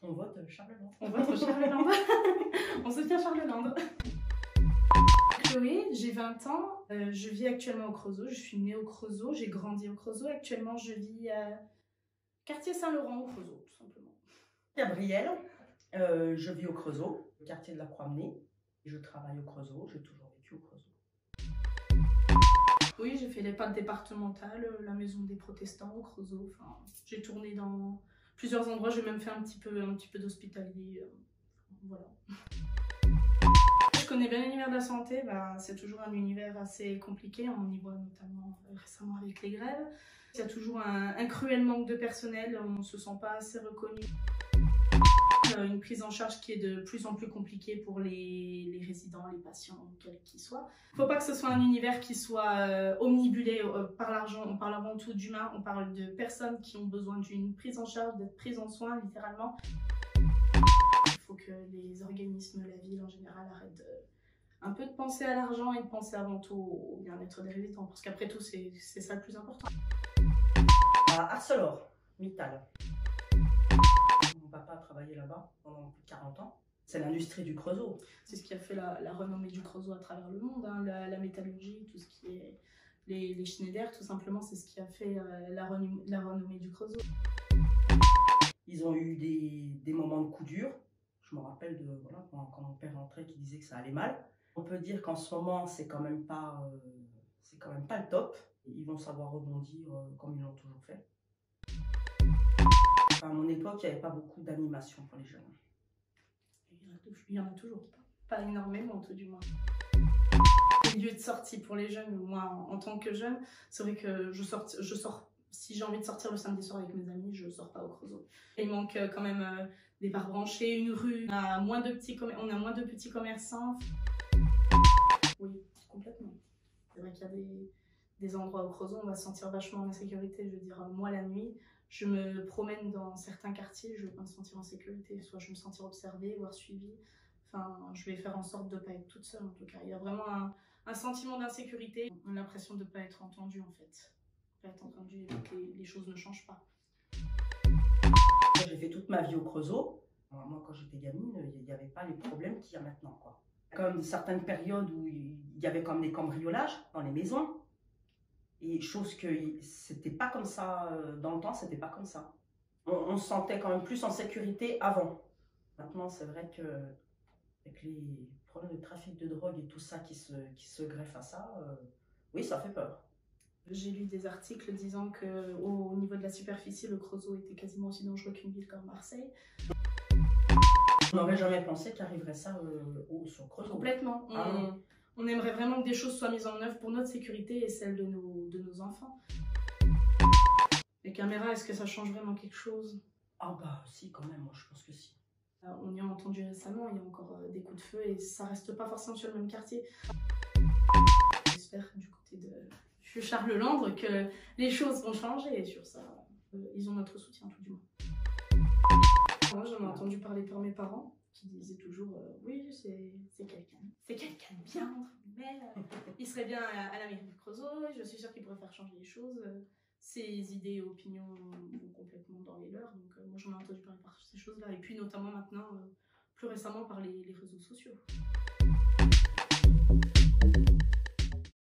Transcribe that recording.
On vote Charles-Land. On vote Charles-Land. On soutient Charles-Land. Chloé, j'ai 20 ans, je vis actuellement au Creusot, je suis née au Creusot, j'ai grandi au Creusot. Actuellement, je vis à quartier Saint-Laurent au Creusot, tout simplement. Gabrielle, je vis au Creusot, quartier de la Croix-Menée. Je travaille au Creusot, j'ai toujours vécu au Creusot. Oui, j'ai fait les pâtes départementales, la maison des protestants au Creusot. Enfin, j'ai tourné dans plusieurs endroits, j'ai même fait un petit peu d'hospitalier. Voilà. Je connais bien l'univers de la santé, c'est toujours un univers assez compliqué, on y voit notamment récemment avec les grèves. Il y a toujours un cruel manque de personnel, on ne se sent pas assez reconnu. Une prise en charge qui est de plus en plus compliquée pour les résidents, les patients, quels qu'ils soient. Il ne faut pas que ce soit un univers qui soit omnibulé par l'argent. On parle avant tout d'humains, on parle de personnes qui ont besoin d'une prise en charge, d'être prises en soin, littéralement. Il faut que les organismes, la ville en général, arrêtent un peu de penser à l'argent et de penser avant tout au bien-être des résidents. Parce qu'après tout, c'est ça le plus important. À ArcelorMittal. Mon papa a travaillé là-bas pendant plus de 40 ans. C'est l'industrie du Creusot. C'est ce qui a fait la renommée du Creusot à travers le monde, hein, la métallurgie, tout ce qui est les Schneider, tout simplement, c'est ce qui a fait la renommée du Creusot. Ils ont eu des moments de coups durs. Je me rappelle de quand mon père rentrait qui disait que ça allait mal. On peut dire qu'en ce moment, c'est quand même pas le top. Ils vont savoir rebondir comme ils l'ont toujours fait. À mon époque, il n'y avait pas beaucoup d'animation pour les jeunes. Il y en a toujours pas énormément, tout du moins. Les lieux de sortie pour les jeunes, moi en tant que jeune, c'est vrai que je sors. Si j'ai envie de sortir le samedi soir avec mes amis, je sors pas au Creusot. Il manque quand même des bars branchés, une rue. On a moins de petits commerçants. Oui, complètement. C'est vrai qu'il y a des endroits au Creusot, on va se sentir vachement en insécurité. Je veux dire, moi la nuit, je me promène dans certains quartiers, je ne vais pas me sentir en sécurité. Soit je vais me sentir observée, voire suivie. Enfin, je vais faire en sorte de ne pas être toute seule en tout cas. Il y a vraiment un sentiment d'insécurité. On a l'impression de ne pas être entendue en fait. Être entendu et que les choses ne changent pas. J'ai fait toute ma vie au Creusot. Moi, quand j'étais gamine, il n'y avait pas les problèmes qu'il y a maintenant, quoi. Comme certaines périodes où il y avait comme des cambriolages dans les maisons. Et chose que c'était pas comme ça dans le temps, c'était pas comme ça. On se sentait quand même plus en sécurité avant. Maintenant, c'est vrai que avec les problèmes de trafic de drogue et tout ça qui se greffent à ça, oui, ça fait peur. J'ai lu des articles disant qu'au niveau de la superficie, le Creusot était quasiment aussi dangereux qu'une ville comme Marseille. On n'aurait jamais pensé qu'arriverait ça sur le Creusot. Complètement. On aimerait vraiment que des choses soient mises en œuvre pour notre sécurité et celle de nos enfants. Les caméras, est-ce que ça change vraiment quelque chose? Ah bah si, quand même, moi je pense que si. On y a entendu récemment, il y a encore des coups de feu et ça reste pas forcément sur le même quartier. J'espère du côté de Charles-Land que les choses vont changer et sur ça, ils ont notre soutien tout du moins. Moi j'en ai entendu parler par mes parents qui disaient toujours oui c'est quelqu'un de bien, mais il serait bien à la mairie du Creusot, je suis sûre qu'il pourrait faire changer les choses. Ses idées et opinions vont complètement dans les leurs, donc moi j'en ai entendu parler par ces choses-là, et puis notamment maintenant, plus récemment par les réseaux sociaux.